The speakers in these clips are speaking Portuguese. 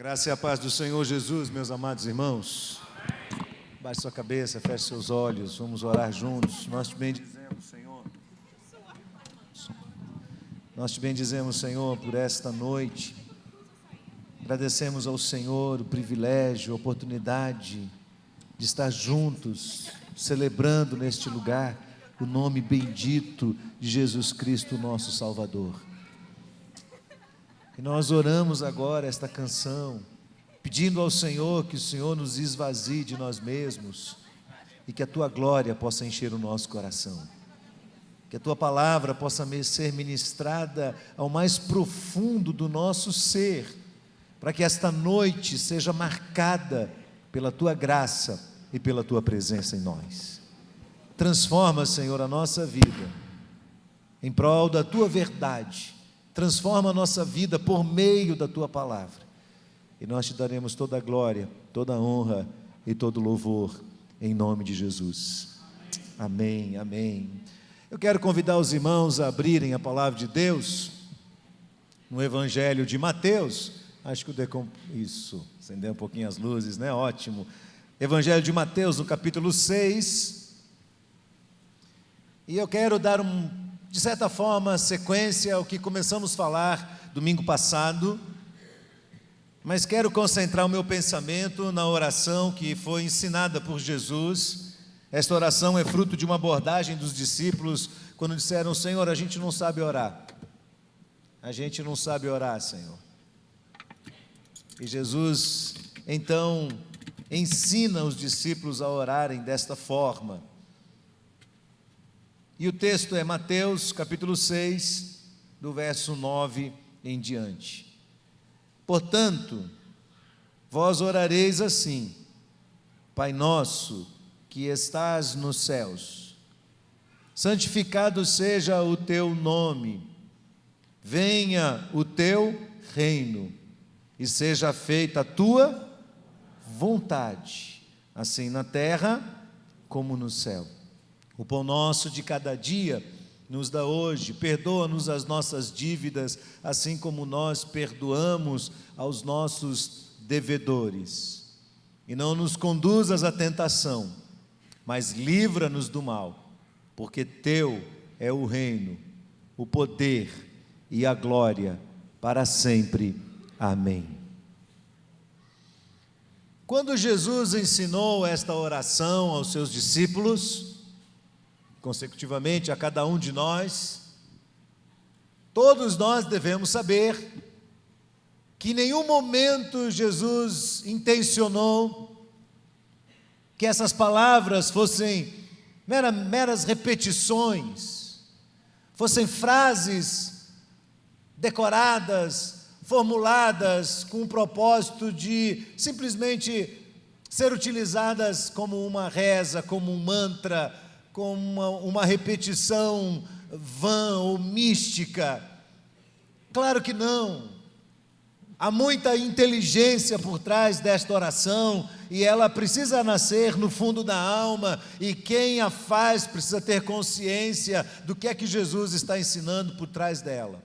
Graça e a paz do Senhor Jesus, meus amados irmãos. Baixe sua cabeça, feche seus olhos, vamos orar juntos. Nós te bendizemos, Senhor. Nós te bendizemos, Senhor, por esta noite. Agradecemos ao Senhor o privilégio, a oportunidade de estar juntos, celebrando neste lugar o nome bendito de Jesus Cristo, nosso Salvador. E nós oramos agora esta canção, pedindo ao Senhor que o Senhor nos esvazie de nós mesmos e que a Tua glória possa encher o nosso coração. Que a Tua palavra possa ser ministrada ao mais profundo do nosso ser, para que esta noite seja marcada pela Tua graça e pela Tua presença em nós. Transforma, Senhor, a nossa vida em prol da Tua verdade. Transforma a nossa vida por meio da Tua palavra. E nós te daremos toda a glória, toda a honra e todo o louvor, em nome de Jesus. Amém, amém. Eu quero convidar os irmãos a abrirem a palavra de Deus no Evangelho de Mateus. Acho que isso, acender um pouquinho as luzes, né? Ótimo. Evangelho de Mateus, no capítulo 6. E eu quero dar de certa forma, sequência ao que começamos a falar domingo passado, mas quero concentrar o meu pensamento na oração que foi ensinada por Jesus. Esta oração é fruto de uma abordagem dos discípulos, quando disseram: Senhor, a gente não sabe orar. A gente não sabe orar, Senhor. E Jesus, então, ensina os discípulos a orarem desta forma. E o texto é Mateus capítulo 6, do verso 9 em diante. Portanto, vós orareis assim: Pai nosso que estás nos céus, santificado seja o teu nome, venha o teu reino, e seja feita a tua vontade, assim na terra como no céu. O pão nosso de cada dia nos dá hoje, perdoa-nos as nossas dívidas, assim como nós perdoamos aos nossos devedores. E não nos conduzas à tentação, mas livra-nos do mal, porque teu é o reino, o poder e a glória para sempre. Amém. Quando Jesus ensinou esta oração aos seus discípulos, consecutivamente a cada um de nós, todos nós devemos saber que em nenhum momento Jesus intencionou que essas palavras fossem meras repetições, fossem frases decoradas, formuladas com o propósito de simplesmente ser utilizadas como uma reza, como um mantra, como uma repetição vã ou mística. Claro que não. Há muita inteligência por trás desta oração, e ela precisa nascer no fundo da alma, e quem a faz precisa ter consciência do que é que Jesus está ensinando por trás dela.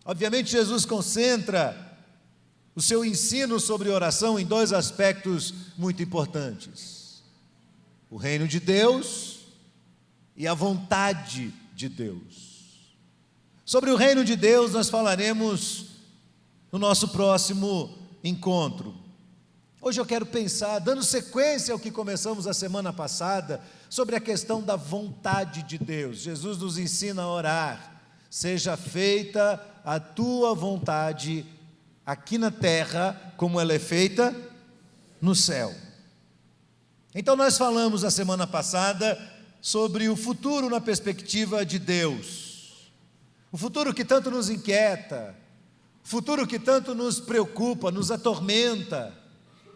Obviamente, Jesus concentra o seu ensino sobre oração em dois aspectos muito importantes: o reino de Deus e a vontade de Deus. Sobre o reino de Deus nós falaremos no nosso próximo encontro. Hoje eu quero pensar, dando sequência ao que começamos a semana passada, sobre a questão da vontade de Deus. Jesus nos ensina a orar: seja feita a tua vontade aqui na terra, como ela é feita no céu. Então nós falamos a semana passada sobre o futuro na perspectiva de Deus, o futuro que tanto nos inquieta, o futuro que tanto nos preocupa, nos atormenta.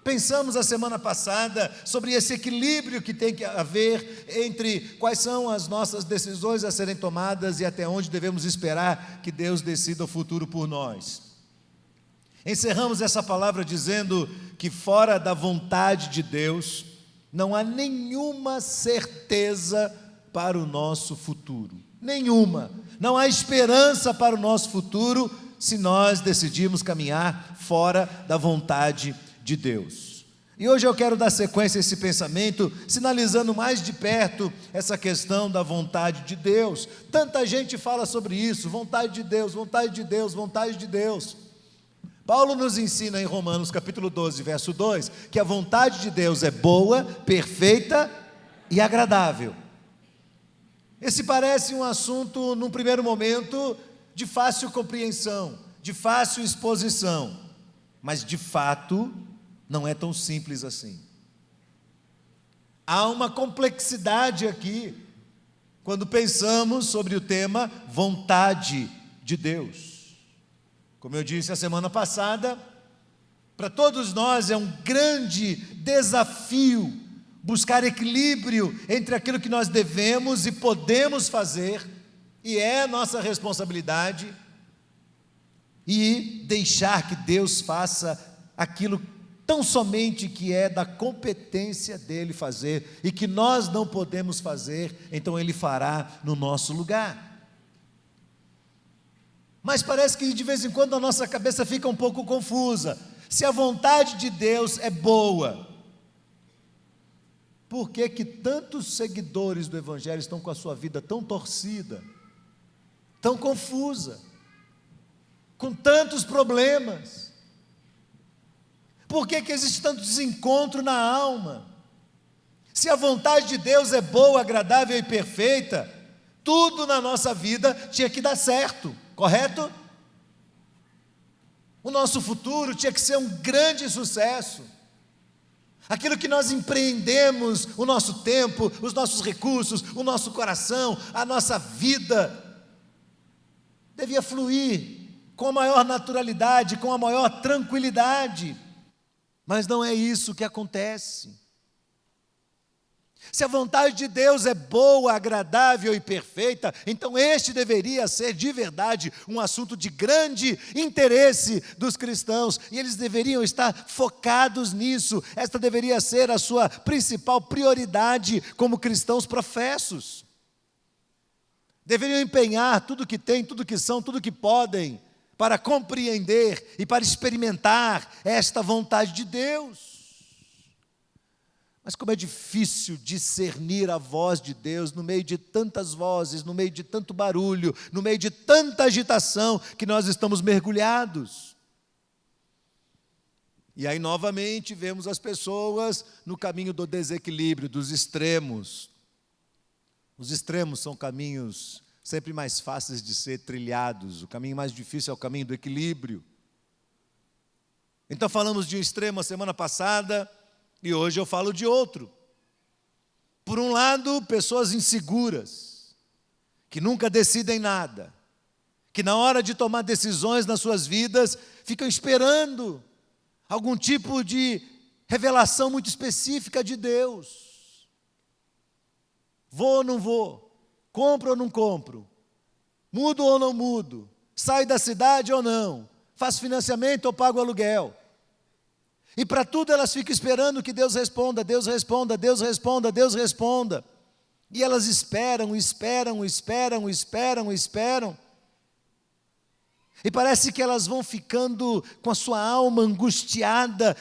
Pensamos a semana passada sobre esse equilíbrio que tem que haver entre quais são as nossas decisões a serem tomadas e até onde devemos esperar que Deus decida o futuro por nós. Encerramos essa palavra dizendo que fora da vontade de Deus não há nenhuma certeza para o nosso futuro. Nenhuma. Não há esperança para o nosso futuro se nós decidirmos caminhar fora da vontade de Deus. E hoje eu quero dar sequência a esse pensamento, sinalizando mais de perto essa questão da vontade de Deus. Tanta gente fala sobre isso, vontade de Deus, vontade de Deus, vontade de Deus. Paulo nos ensina em Romanos capítulo 12, verso 2, que a vontade de Deus é boa, perfeita e agradável. Esse parece um assunto, num primeiro momento, de fácil compreensão, de fácil exposição, mas de fato não é tão simples assim. Há uma complexidade aqui, quando pensamos sobre o tema vontade de Deus. Como eu disse a semana passada, para todos nós é um grande desafio buscar equilíbrio entre aquilo que nós devemos e podemos fazer, e é nossa responsabilidade, e deixar que Deus faça aquilo tão somente que é da competência dele fazer, e que nós não podemos fazer, então ele fará no nosso lugar. Mas parece que de vez em quando a nossa cabeça fica um pouco confusa. Se a vontade de Deus é boa, por que que tantos seguidores do Evangelho estão com a sua vida tão torcida, tão confusa, com tantos problemas? Por que que existe tanto desencontro na alma? Se a vontade de Deus é boa, agradável e perfeita, tudo na nossa vida tinha que dar certo, correto? O nosso futuro tinha que ser um grande sucesso. Aquilo que nós empreendemos, o nosso tempo, os nossos recursos, o nosso coração, a nossa vida, devia fluir com a maior naturalidade, com a maior tranquilidade. Mas não é isso que acontece. Se a vontade de Deus é boa, agradável e perfeita, então este deveria ser de verdade um assunto de grande interesse dos cristãos, e eles deveriam estar focados nisso. Esta deveria ser a sua principal prioridade como cristãos professos. Deveriam empenhar tudo que têm, tudo que são, tudo que podem, para compreender e para experimentar esta vontade de Deus. Mas como é difícil discernir a voz de Deus no meio de tantas vozes, no meio de tanto barulho, no meio de tanta agitação que nós estamos mergulhados. E aí novamente vemos as pessoas no caminho do desequilíbrio, dos extremos. Os extremos são caminhos sempre mais fáceis de ser trilhados. O caminho mais difícil é o caminho do equilíbrio. Então falamos de um extremo a semana passada, e hoje eu falo de outro. Por um lado, pessoas inseguras, que nunca decidem nada, que na hora de tomar decisões nas suas vidas, ficam esperando algum tipo de revelação muito específica de Deus. Vou ou não vou? Compro ou não compro? Mudo ou não mudo? Saio da cidade ou não? Faço financiamento ou pago aluguel? E para tudo elas ficam esperando que Deus responda, Deus responda, Deus responda, Deus responda. E elas esperam. E parece que elas vão ficando com a sua alma angustiada,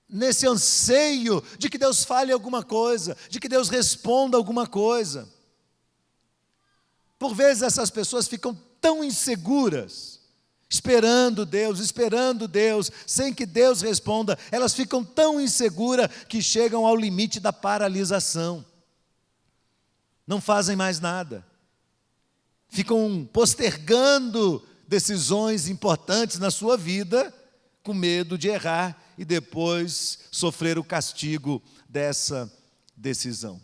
nesse anseio de que Deus fale alguma coisa, de que Deus responda alguma coisa. Por vezes essas pessoas ficam tão inseguras, esperando Deus, sem que Deus responda. Elas ficam tão inseguras que chegam ao limite da paralisação. Não fazem mais nada. Ficam postergando decisões importantes na sua vida, com medo de errar e depois sofrer o castigo dessa decisão.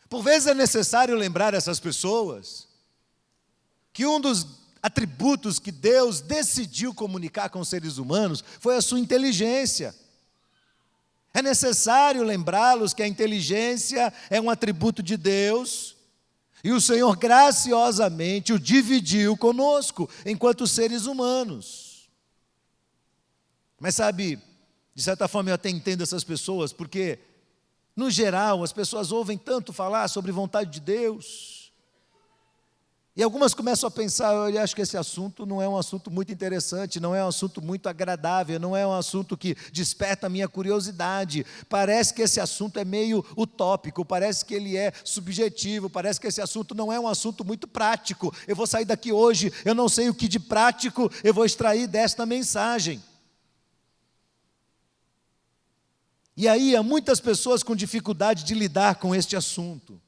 Por vezes é necessário lembrar essas pessoas que um dos atributos que Deus decidiu comunicar com os seres humanos foi a sua inteligência. É necessário lembrá-los que a inteligência é um atributo de Deus, e o Senhor graciosamente o dividiu conosco, enquanto seres humanos. Mas sabe, de certa forma eu até entendo essas pessoas, porque, no geral, as pessoas ouvem tanto falar sobre vontade de Deus, E algumas começam a pensar, eu acho que esse assunto não é um assunto muito interessante, não é um assunto muito agradável, não é um assunto que desperta a minha curiosidade. Parece que esse assunto é meio utópico, parece que ele é subjetivo, parece que esse assunto não é um assunto muito prático. Eu vou sair daqui hoje, eu não sei o que de prático eu vou extrair desta mensagem. E aí há muitas pessoas com dificuldade de lidar com este assunto.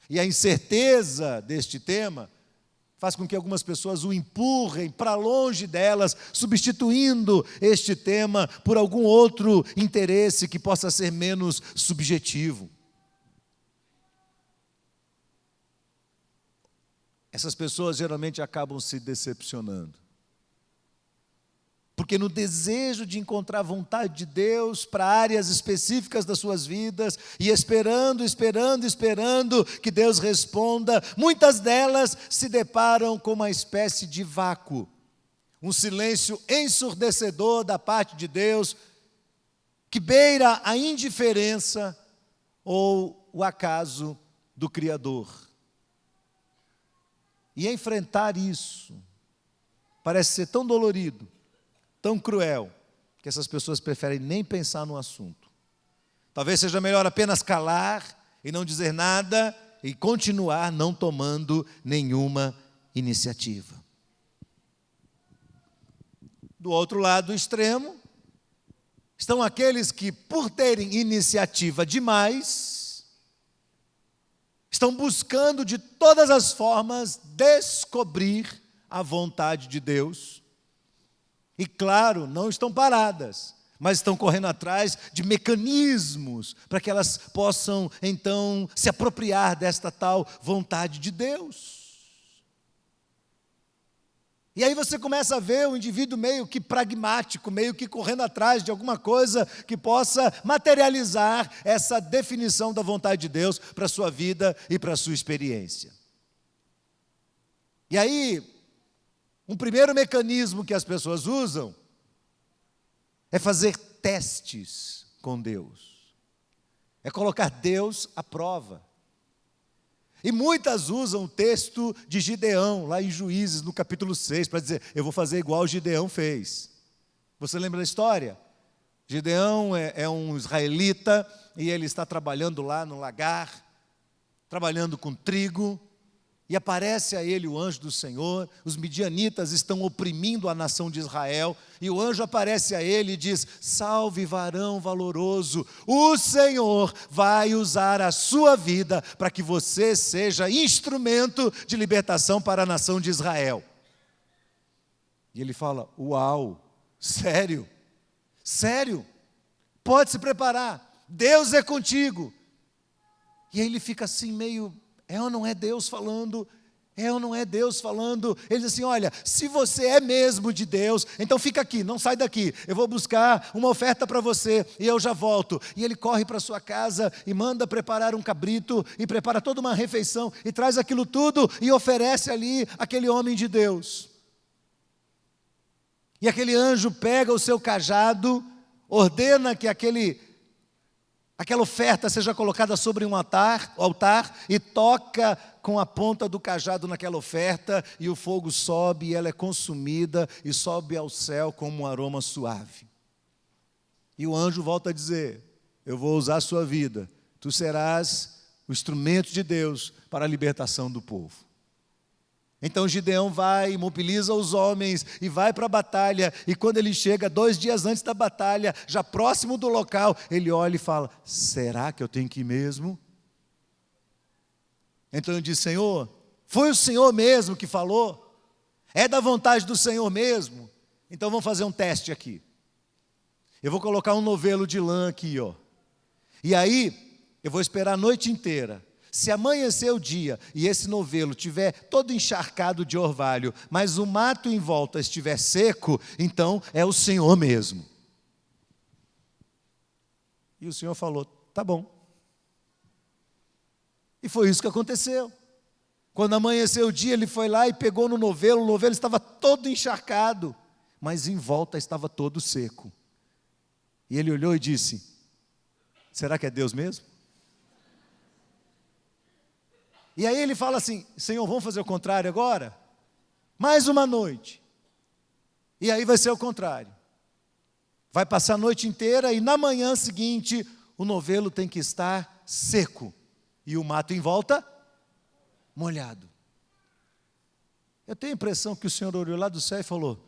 E a incerteza deste tema faz com que algumas pessoas o empurrem para longe delas, substituindo este tema por algum outro interesse que possa ser menos subjetivo. Essas pessoas geralmente acabam se decepcionando. Porque no desejo de encontrar a vontade de Deus para áreas específicas das suas vidas, e esperando que Deus responda, muitas delas se deparam com uma espécie de vácuo, um silêncio ensurdecedor da parte de Deus, que beira a indiferença ou o acaso do Criador. E enfrentar isso parece ser tão dolorido, tão cruel, que essas pessoas preferem nem pensar no assunto. Talvez seja melhor apenas calar e não dizer nada e continuar não tomando nenhuma iniciativa. Do outro lado do extremo, estão aqueles que, por terem iniciativa demais, estão buscando de todas as formas descobrir a vontade de Deus. E claro, não estão paradas, mas estão correndo atrás de mecanismos para que elas possam, então, se apropriar desta tal vontade de Deus. E aí você começa a ver o indivíduo meio que pragmático, meio que correndo atrás de alguma coisa que possa materializar essa definição da vontade de Deus para a sua vida e para a sua experiência. E aí, um primeiro mecanismo que as pessoas usam é fazer testes com Deus. É colocar Deus à prova. E muitas usam o texto de Gideão, lá em Juízes, no capítulo 6, para dizer, eu vou fazer igual Gideão fez. Você lembra da história? Gideão é um israelita e ele está trabalhando lá no lagar, trabalhando com trigo, e aparece a ele o anjo do Senhor. Os midianitas estão oprimindo a nação de Israel, e o anjo aparece a ele e diz, salve varão valoroso, o Senhor vai usar a sua vida para que você seja instrumento de libertação para a nação de Israel. E ele fala, uau, sério, pode se preparar, Deus é contigo. E aí ele fica assim meio, é ou não é Deus falando? É ou não é Deus falando? Ele diz assim, olha, se você é mesmo de Deus, então fica aqui, não sai daqui, eu vou buscar uma oferta para você e eu já volto. E ele corre para sua casa e manda preparar um cabrito e prepara toda uma refeição e traz aquilo tudo e oferece ali aquele homem de Deus. E aquele anjo pega o seu cajado, ordena que aquela oferta seja colocada sobre um altar e toca com a ponta do cajado naquela oferta, e o fogo sobe e ela é consumida e sobe ao céu como um aroma suave. E o anjo volta a dizer, eu vou usar a sua vida, tu serás o instrumento de Deus para a libertação do povo. Então Gideão vai, mobiliza os homens e vai para a batalha, e quando ele chega 2 dias antes da batalha, já próximo do local, ele olha e fala, será que eu tenho que ir mesmo? Então ele diz, Senhor, foi o Senhor mesmo que falou? É da vontade do Senhor mesmo? Então vamos fazer um teste aqui. Eu vou colocar um novelo de lã aqui, ó. E aí, eu vou esperar a noite inteira. Se amanhecer o dia e esse novelo estiver todo encharcado de orvalho, mas o mato em volta estiver seco, então é o Senhor mesmo. E o Senhor falou, tá bom. E foi isso que aconteceu. Quando amanheceu o dia, ele foi lá e pegou no novelo, o novelo estava todo encharcado, mas em volta estava todo seco. E ele olhou e disse, será que é Deus mesmo? E aí ele fala assim: Senhor, vamos fazer o contrário agora? Mais uma noite. E aí vai ser o contrário. Vai passar a noite inteira e na manhã seguinte o novelo tem que estar seco e o mato em volta molhado. Eu tenho a impressão que o Senhor olhou lá do céu e falou: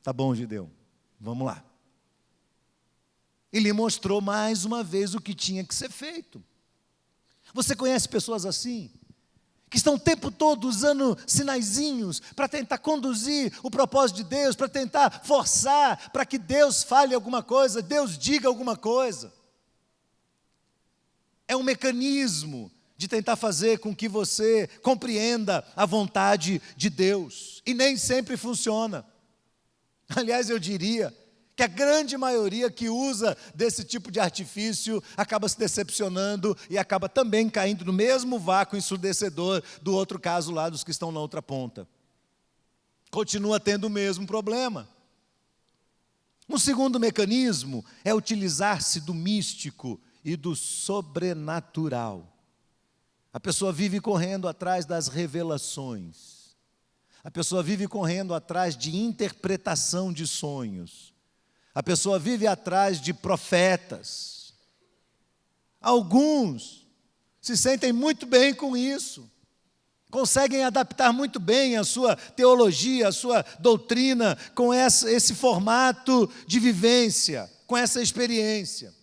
tá bom, Gideão, vamos lá. E lhe mostrou mais uma vez o que tinha que ser feito. Você conhece pessoas assim? Que estão o tempo todo usando sinaizinhos para tentar conduzir o propósito de Deus, para tentar forçar, para que Deus fale alguma coisa, Deus diga alguma coisa. É um mecanismo de tentar fazer com que você compreenda a vontade de Deus. E nem sempre funciona. Aliás, eu diria que a grande maioria que usa desse tipo de artifício acaba se decepcionando e acaba também caindo no mesmo vácuo ensurdecedor do outro caso lá dos que estão na outra ponta. Continua tendo o mesmo problema. Um segundo mecanismo é utilizar-se do místico e do sobrenatural. A pessoa vive correndo atrás das revelações. A pessoa vive correndo atrás de interpretação de sonhos. A pessoa vive atrás de profetas. Alguns se sentem muito bem com isso. Conseguem adaptar muito bem a sua teologia, a sua doutrina com esse formato de vivência, com essa experiência.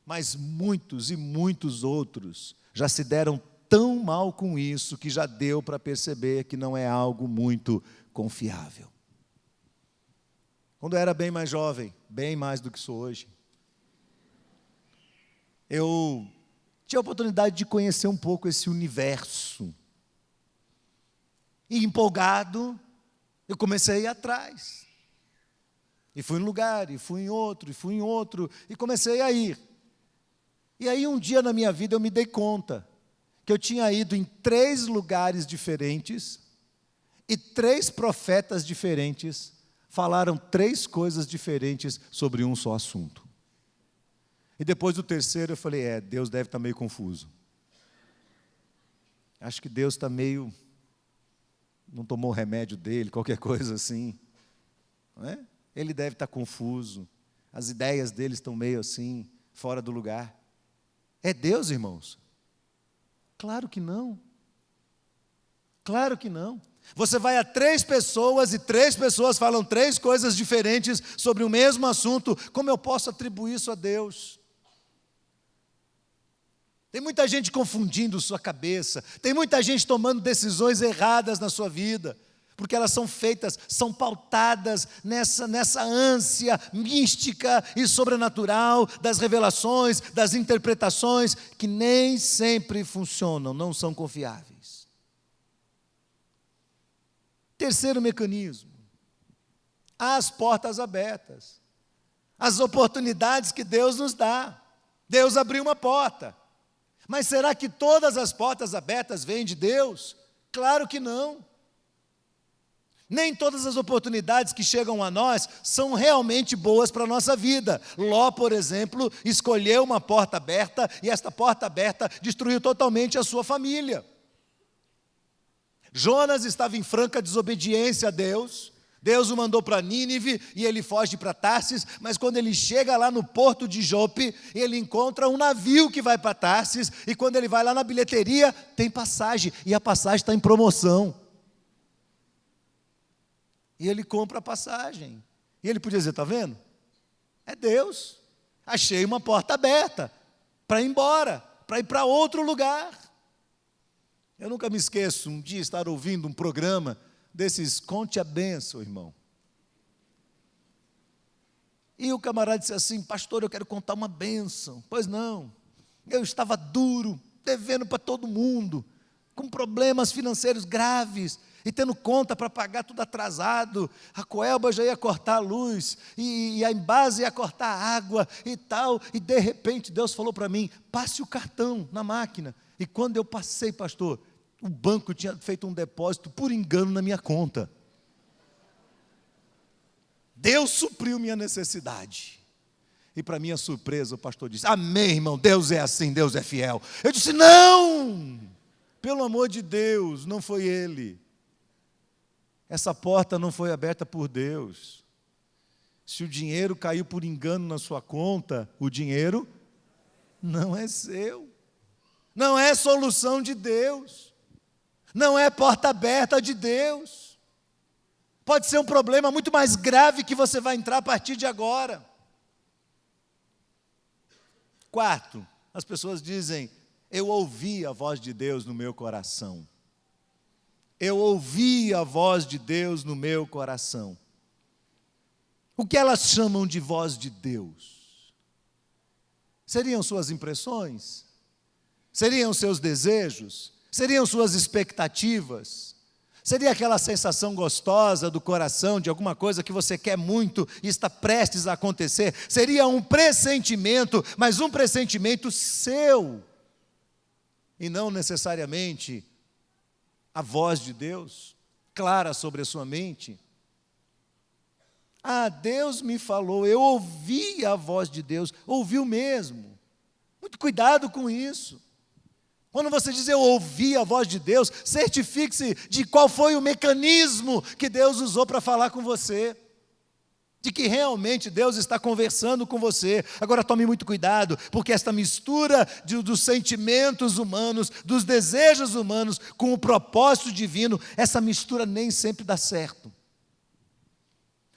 Mas muitos e muitos outros já se deram tão mal com isso que já deu para perceber que não é algo muito confiável. Quando eu era bem mais jovem, bem mais do que sou hoje, eu tinha a oportunidade de conhecer um pouco esse universo. E empolgado, eu comecei a ir atrás. E fui em um lugar, e fui em outro, e comecei a ir. E aí um dia na minha vida eu me dei conta que eu tinha ido em 3 lugares diferentes, e 3 profetas diferentes falaram 3 coisas diferentes sobre um só assunto. E depois do terceiro eu falei, Deus deve estar meio confuso. Acho que Deus está meio, não tomou o remédio dele, qualquer coisa assim. Não é? Ele deve estar confuso, as ideias dele estão meio assim, fora do lugar. É Deus, irmãos? Claro que não. Claro que não. Você vai a 3 pessoas e 3 pessoas falam 3 coisas diferentes sobre o mesmo assunto. Como eu posso atribuir isso a Deus? Tem muita gente confundindo sua cabeça. Tem muita gente tomando decisões erradas na sua vida. Porque elas são feitas, são pautadas nessa ânsia mística e sobrenatural das revelações, das interpretações, que nem sempre funcionam, não são confiáveis. Terceiro mecanismo, as portas abertas, as oportunidades que Deus nos dá. Deus abriu uma porta, mas será que todas as portas abertas vêm de Deus? Claro que não. Nem todas as oportunidades que chegam a nós são realmente boas para a nossa vida. Ló, por exemplo, escolheu uma porta aberta e esta porta aberta destruiu totalmente a sua família. Jonas estava em franca desobediência a Deus. Deus o mandou para Nínive e ele foge para Tarsis, mas quando ele chega lá no porto de Jope, ele encontra um navio que vai para Tarsis, e quando ele vai lá na bilheteria, tem passagem, e a passagem está em promoção. E ele compra a passagem. E ele podia dizer, está vendo? É Deus. Achei uma porta aberta para ir embora, para ir para outro lugar. Eu nunca me esqueço, um dia estar ouvindo um programa desses Conte a Bênção, irmão. E o camarada disse assim, pastor, eu quero contar uma bênção. Pois não, eu estava duro, devendo para todo mundo, com problemas financeiros graves, e tendo conta para pagar tudo atrasado. A Coelba já ia cortar a luz, e a Embasa ia cortar a água e tal, e de repente Deus falou para mim, passe o cartão na máquina. E quando eu passei, pastor, o banco tinha feito um depósito por engano na minha conta. Deus supriu minha necessidade. E para minha surpresa, o pastor disse: amém, irmão, Deus é assim, Deus é fiel. Eu disse: não, pelo amor de Deus, não foi ele. Essa porta não foi aberta por Deus. Se o dinheiro caiu por engano na sua conta, o dinheiro não é seu. Não é solução de Deus. Não é porta aberta de Deus. Pode ser um problema muito mais grave que você vai entrar a partir de agora. Quarto, as pessoas dizem: eu ouvi a voz de Deus no meu coração. Eu ouvi a voz de Deus no meu coração. O que elas chamam de voz de Deus? Seriam suas impressões? Seriam seus desejos? Seriam suas expectativas? Seria aquela sensação gostosa do coração de alguma coisa que você quer muito e está prestes a acontecer? Seria um pressentimento, mas um pressentimento seu, e não necessariamente a voz de Deus, clara sobre a sua mente. Ah, Deus me falou, eu ouvi a voz de Deus, ouviu mesmo. Muito cuidado com isso. Quando você diz eu ouvi a voz de Deus, certifique-se de qual foi o mecanismo que Deus usou para falar com você. De que realmente Deus está conversando com você. Agora tome muito cuidado, porque esta mistura dos sentimentos humanos, dos desejos humanos, com o propósito divino, essa mistura nem sempre dá certo.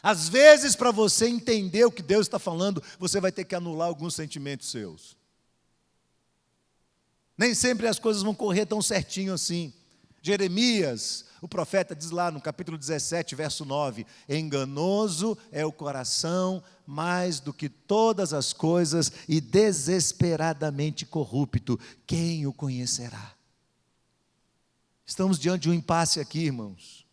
Às vezes, para você entender o que Deus está falando, você vai ter que anular alguns sentimentos seus. Nem sempre as coisas vão correr tão certinho assim. Jeremias, o profeta, diz lá no capítulo 17, verso 9: enganoso é o coração mais do que todas as coisas e desesperadamente corrupto, quem o conhecerá? Estamos diante de um impasse aqui, irmãos,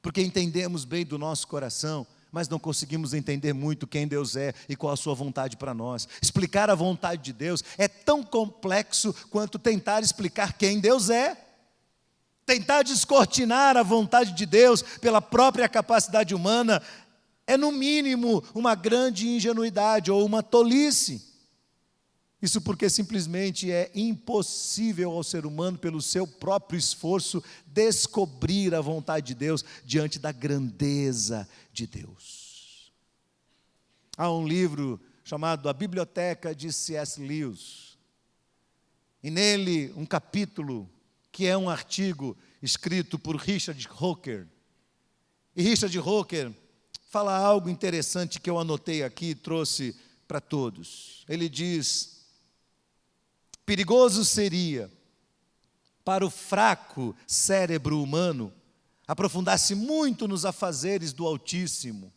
porque entendemos bem do nosso coração, mas não conseguimos entender muito quem Deus é e qual a sua vontade para nós. Explicar a vontade de Deus é tão complexo quanto tentar explicar quem Deus é. Tentar descortinar a vontade de Deus pela própria capacidade humana é, no mínimo, uma grande ingenuidade ou uma tolice. Isso porque simplesmente é impossível ao ser humano, pelo seu próprio esforço, descobrir a vontade de Deus diante da grandeza de Deus. Há um livro chamado A Biblioteca de C.S. Lewis, e nele um capítulo que é um artigo escrito por Richard Roker. E Richard Roker fala algo interessante que eu anotei aqui e trouxe para todos. Ele diz: perigoso seria para o fraco cérebro humano aprofundar-se muito nos afazeres do Altíssimo,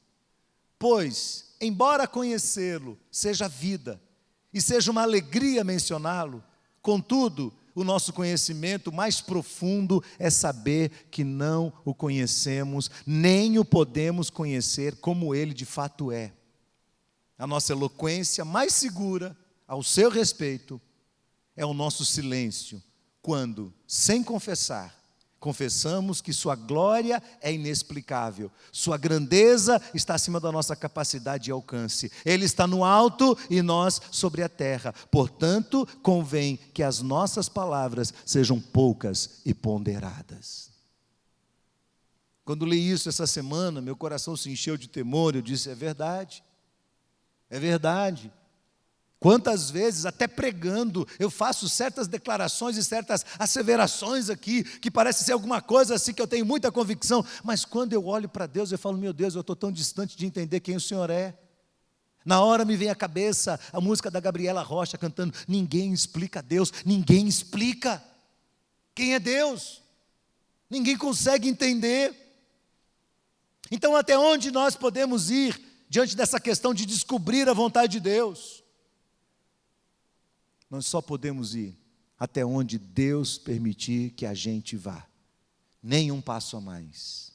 pois, embora conhecê-lo seja vida e seja uma alegria mencioná-lo, contudo, o nosso conhecimento mais profundo é saber que não o conhecemos, nem o podemos conhecer como ele de fato é. A nossa eloquência mais segura ao seu respeito é o nosso silêncio, quando, sem confessar, confessamos que sua glória é inexplicável, sua grandeza está acima da nossa capacidade de alcance. Ele está no alto e nós sobre a terra. Portanto, convém que as nossas palavras sejam poucas e ponderadas. Quando li isso essa semana, meu coração se encheu de temor. Eu disse: é verdade, é verdade. Quantas vezes, até pregando, eu faço certas declarações e certas asseverações aqui, que parece ser alguma coisa assim que eu tenho muita convicção, mas quando eu olho para Deus, eu falo: meu Deus, eu estou tão distante de entender quem o Senhor é. Na hora me vem à cabeça a música da Gabriela Rocha cantando: ninguém explica Deus, ninguém explica quem é Deus, ninguém consegue entender. Então, até onde nós podemos ir diante dessa questão de descobrir a vontade de Deus? Nós só podemos ir até onde Deus permitir que a gente vá. Nem um passo a mais.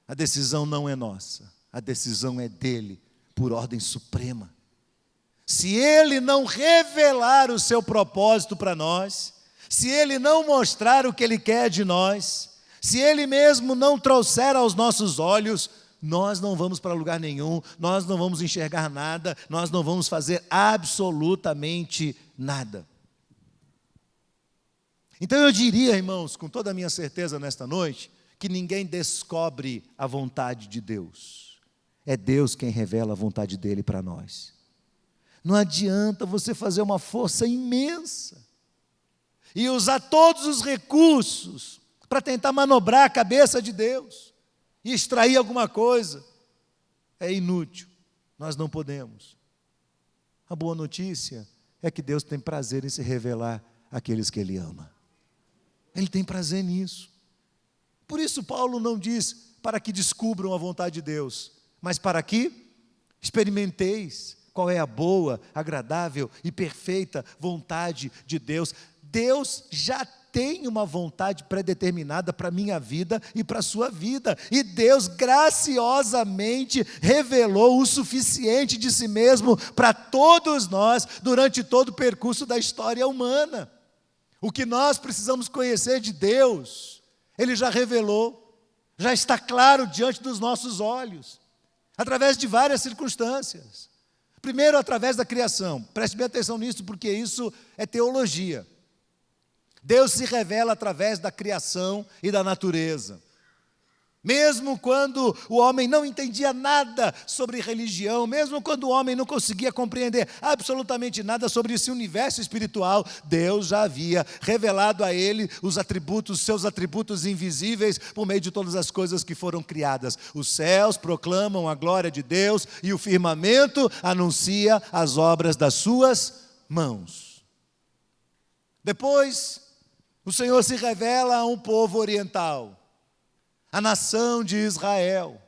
A decisão não é nossa, a decisão é dele, por ordem suprema. Se ele não revelar o seu propósito para nós, se ele não mostrar o que ele quer de nós, se ele mesmo não trouxer aos nossos olhos, nós não vamos para lugar nenhum, nós não vamos enxergar nada, nós não vamos fazer absolutamente nada. Então eu diria, irmãos, com toda a minha certeza nesta noite, que ninguém descobre a vontade de Deus. É Deus quem revela a vontade dele para nós. Não adianta você fazer uma força imensa e usar todos os recursos para tentar manobrar a cabeça de Deus e extrair alguma coisa. É inútil, nós não podemos. A boa notícia é que Deus tem prazer em se revelar àqueles que Ele ama. Ele tem prazer nisso. Por isso Paulo não diz para que descubram a vontade de Deus, mas para que experimenteis qual é a boa, agradável e perfeita vontade de Deus. Deus já tem uma vontade pré-determinada para a minha vida e para a sua vida. E Deus graciosamente revelou o suficiente de si mesmo para todos nós durante todo o percurso da história humana. O que nós precisamos conhecer de Deus, Ele já revelou, já está claro diante dos nossos olhos, através de várias circunstâncias. Primeiro, através da criação. Preste bem atenção nisso, porque isso é teologia. Deus se revela através da criação e da natureza. Mesmo quando o homem não entendia nada sobre religião, mesmo quando o homem não conseguia compreender absolutamente nada sobre esse universo espiritual, Deus já havia revelado a ele os atributos, seus atributos invisíveis, por meio de todas as coisas que foram criadas. Os céus proclamam a glória de Deus e o firmamento anuncia as obras das suas mãos. Depois, o Senhor se revela a um povo oriental, a nação de Israel.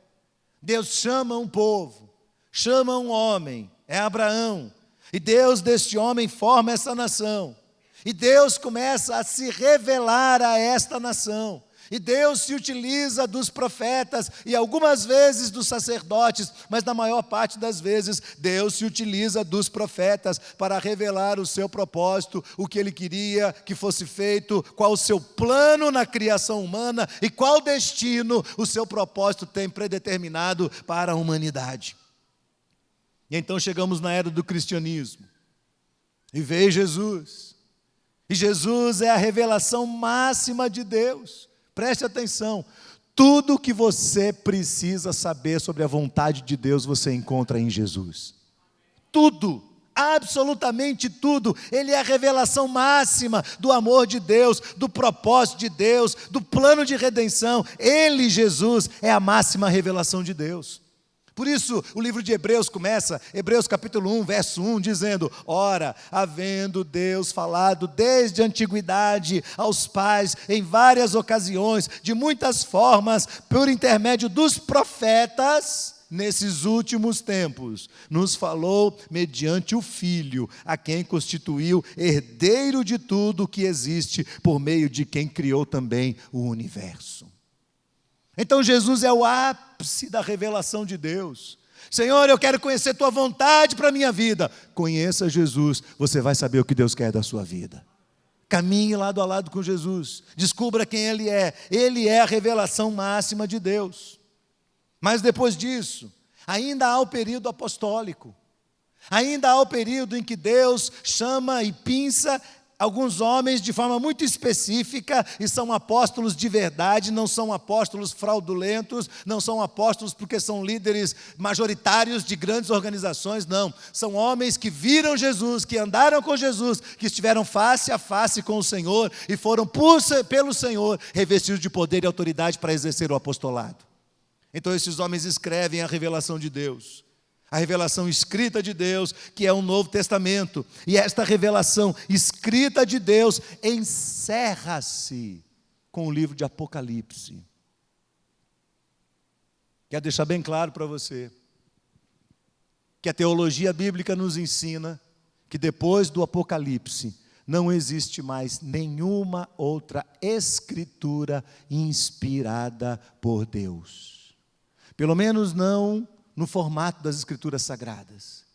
Deus chama um povo, chama um homem, é Abraão, e Deus deste homem forma essa nação, e Deus começa a se revelar a esta nação, e Deus se utiliza dos profetas e algumas vezes dos sacerdotes, mas na maior parte das vezes Deus se utiliza dos profetas para revelar o seu propósito, o que Ele queria que fosse feito, qual o seu plano na criação humana e qual destino o seu propósito tem predeterminado para a humanidade. E então chegamos na era do cristianismo, e veio Jesus, e Jesus é a revelação máxima de Deus. Preste atenção, tudo o que você precisa saber sobre a vontade de Deus, você encontra em Jesus. Tudo, absolutamente tudo. Ele é a revelação máxima do amor de Deus, do propósito de Deus, do plano de redenção. Ele, Jesus, é a máxima revelação de Deus. Por isso, o livro de Hebreus começa, Hebreus capítulo 1, verso 1, dizendo: ora, havendo Deus falado desde a antiguidade aos pais, em várias ocasiões, de muitas formas, por intermédio dos profetas, nesses últimos tempos, nos falou mediante o Filho, a quem constituiu herdeiro de tudo o que existe, por meio de quem criou também o universo. Então Jesus é o ápice da revelação de Deus. Senhor, eu quero conhecer Tua vontade para a minha vida. Conheça Jesus, você vai saber o que Deus quer da sua vida. Caminhe lado a lado com Jesus, descubra quem Ele é a revelação máxima de Deus. Mas depois disso, ainda há o período apostólico, ainda há o período em que Deus chama e pinça alguns homens de forma muito específica, e são apóstolos de verdade, não são apóstolos fraudulentos, não são apóstolos porque são líderes majoritários de grandes organizações, não. São homens que viram Jesus, que andaram com Jesus, que estiveram face a face com o Senhor, e foram pelo Senhor revestidos de poder e autoridade para exercer o apostolado. Então esses homens escrevem a revelação de Deus, a revelação escrita de Deus, que é o Novo Testamento. E esta revelação escrita de Deus encerra-se com o livro de Apocalipse. Quero deixar bem claro para você que a teologia bíblica nos ensina que depois do Apocalipse não existe mais nenhuma outra escritura inspirada por Deus. Pelo menos não no formato das Escrituras Sagradas.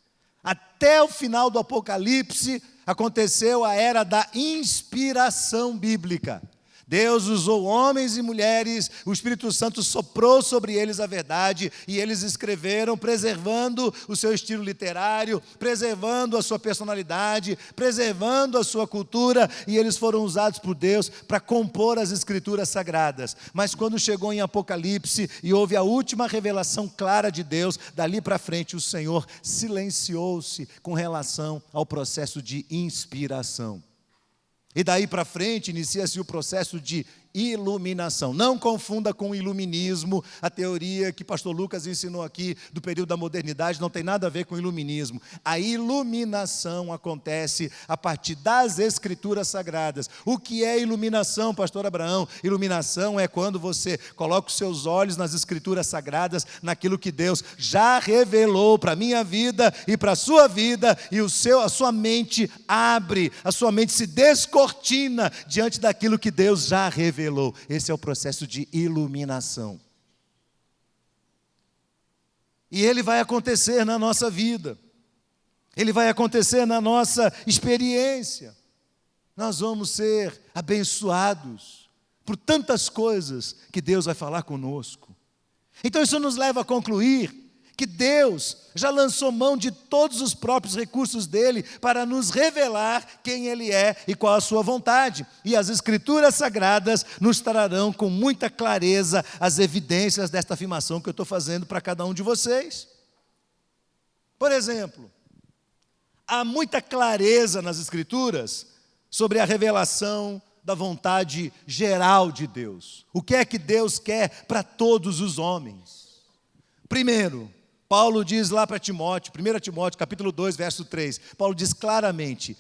Até o final do Apocalipse aconteceu a era da inspiração bíblica. Deus usou homens e mulheres, o Espírito Santo soprou sobre eles a verdade e eles escreveram, preservando o seu estilo literário, preservando a sua personalidade, preservando a sua cultura, e eles foram usados por Deus para compor as Escrituras Sagradas. Mas quando chegou em Apocalipse e houve a última revelação clara de Deus, dali para frente o Senhor silenciou-se com relação ao processo de inspiração. E daí para frente inicia-se o processo de iluminação. Não confunda com o iluminismo, a teoria que pastor Lucas ensinou aqui do período da modernidade não tem nada a ver com o iluminismo. A iluminação acontece a partir das Escrituras Sagradas. O que é iluminação, pastor Abraão? Iluminação é quando você coloca os seus olhos nas Escrituras Sagradas, naquilo que Deus já revelou para a minha vida e para a sua vida, e a sua mente abre, a sua mente se descortina diante daquilo que Deus já revelou. Esse é o processo de iluminação. E ele vai acontecer na nossa vida. Ele vai acontecer na nossa experiência. Nós vamos ser abençoados por tantas coisas que Deus vai falar conosco. Então isso nos leva a concluir que Deus já lançou mão de todos os próprios recursos dele para nos revelar quem ele é e qual a sua vontade. E as Escrituras Sagradas nos trarão com muita clareza as evidências desta afirmação que eu estou fazendo para cada um de vocês. Por exemplo, há muita clareza nas Escrituras sobre a revelação da vontade geral de Deus. O que é que Deus quer para todos os homens? Primeiro, Paulo diz lá para Timóteo, 1 Timóteo, capítulo 2, verso 3, Paulo diz claramente: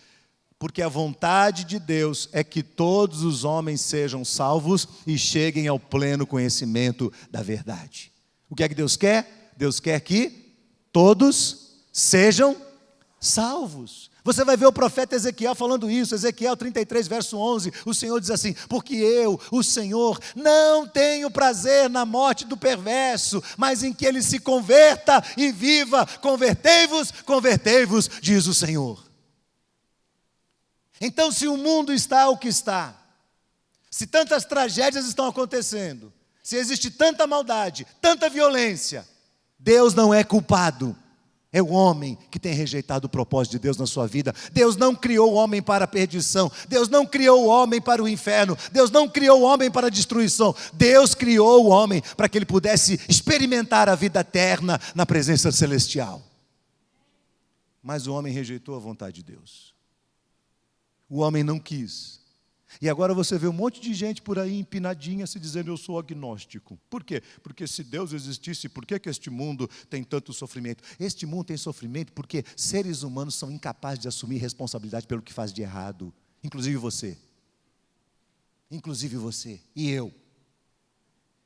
porque a vontade de Deus é que todos os homens sejam salvos e cheguem ao pleno conhecimento da verdade. O que é que Deus quer? Deus quer que todos sejam salvos. Você vai ver o profeta Ezequiel falando isso, Ezequiel 33, verso 11, o Senhor diz assim: porque eu, o Senhor, não tenho prazer na morte do perverso, mas em que ele se converta e viva. Convertei-vos, convertei-vos, diz o Senhor. Então, se o mundo está o que está, se tantas tragédias estão acontecendo, se existe tanta maldade, tanta violência, Deus não é culpado. É o homem que tem rejeitado o propósito de Deus na sua vida. Deus não criou o homem para a perdição. Deus não criou o homem para o inferno. Deus não criou o homem para a destruição. Deus criou o homem para que ele pudesse experimentar a vida eterna na presença celestial. Mas o homem rejeitou a vontade de Deus. O homem não quis. E agora você vê um monte de gente por aí empinadinha se dizendo: eu sou agnóstico. Por quê? Porque se Deus existisse, por que este mundo tem tanto sofrimento? Este mundo tem sofrimento porque seres humanos são incapazes de assumir responsabilidade pelo que faz de errado. Inclusive você. Inclusive você e eu.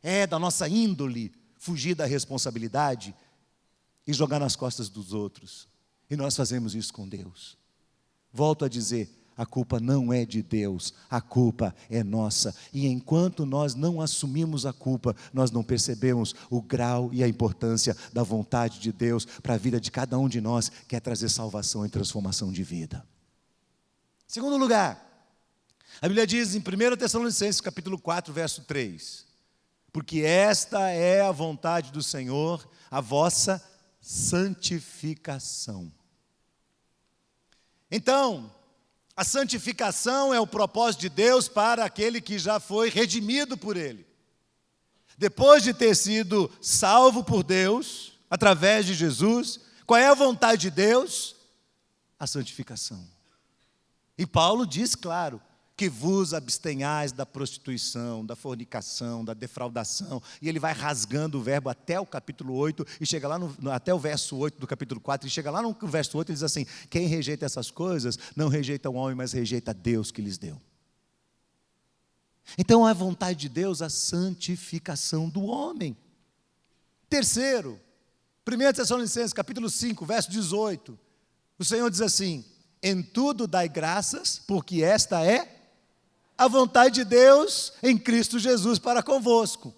É da nossa índole fugir da responsabilidade e jogar nas costas dos outros. E nós fazemos isso com Deus. Volto a dizer: a culpa não é de Deus, a culpa é nossa. E enquanto nós não assumimos a culpa, nós não percebemos o grau e a importância da vontade de Deus para a vida de cada um de nós, que é trazer salvação e transformação de vida. Segundo lugar, a Bíblia diz em 1 Tessalonicenses, capítulo 4, verso 3, porque esta é a vontade do Senhor, a vossa santificação. Então, a santificação é o propósito de Deus para aquele que já foi redimido por Ele. Depois de ter sido salvo por Deus, através de Jesus, qual é a vontade de Deus? A santificação. E Paulo diz, claro, que vos abstenhais da prostituição, da fornicação, da defraudação. E ele vai rasgando o verbo até o capítulo 8, e chega lá até o verso 8 do capítulo 4, e chega lá no verso 8 e diz assim: quem rejeita essas coisas, não rejeita o homem, mas rejeita Deus que lhes deu. Então a vontade de Deus, a santificação do homem. Terceiro, 1 Tessalonicenses, capítulo 5, verso 18, o Senhor diz assim: em tudo dai graças, porque esta é a vontade de Deus em Cristo Jesus para convosco.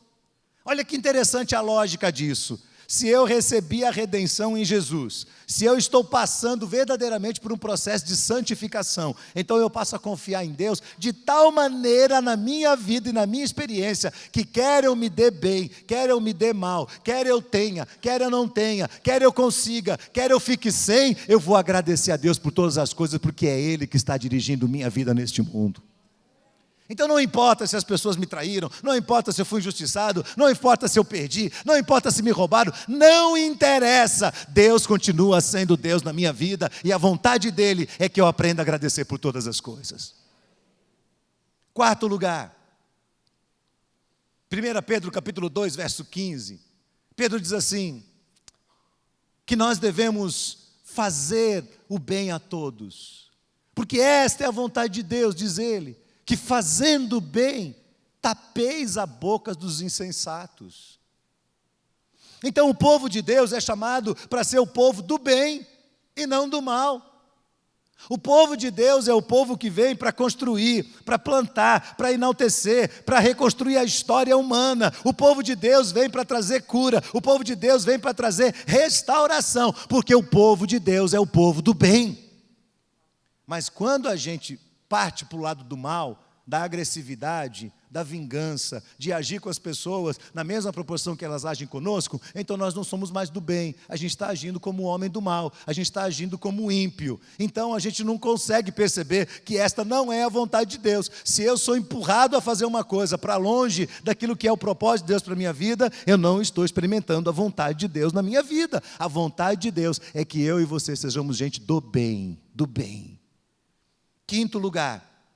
Olha que interessante a lógica disso. se eu recebi a redenção em Jesus, se eu estou passando verdadeiramente por um processo de santificação, então eu passo a confiar em Deus de tal maneira na minha vida e na minha experiência, que quer eu me dê bem, quer eu me dê mal, quer eu tenha, quer eu não tenha, quer eu consiga, quer eu fique sem, eu vou agradecer a Deus por todas as coisas, porque é Ele que está dirigindo minha vida neste mundo. Então não importa se as pessoas me traíram, não importa se eu fui injustiçado, não importa se eu perdi, não importa se me roubaram, não interessa, Deus continua sendo Deus na minha vida, e a vontade dEle é que eu aprenda a agradecer por todas as coisas. Quarto lugar, 1 Pedro capítulo 2, verso 15, Pedro diz assim, que nós devemos fazer o bem a todos, porque esta é a vontade de Deus, diz ele, que fazendo bem, tapeis a boca dos insensatos. Então o povo de Deus é chamado para ser o povo do bem e não do mal. O povo de Deus é o povo que vem para construir, para plantar, para enaltecer, para reconstruir a história humana. O povo de Deus vem para trazer cura, o povo de Deus vem para trazer restauração, porque o povo de Deus é o povo do bem. Mas quando a gente parte para o lado do mal, da agressividade, da vingança, de agir com as pessoas na mesma proporção que elas agem conosco, então nós não somos mais do bem, a gente está agindo como o homem do mal, a gente está agindo como o ímpio. Então a gente não consegue perceber que esta não é a vontade de Deus. Se eu sou empurrado a fazer uma coisa para longe daquilo que é o propósito de Deus para a minha vida, eu não estou experimentando a vontade de Deus na minha vida. A vontade de Deus é que eu e você sejamos gente do bem, do bem. Quinto lugar,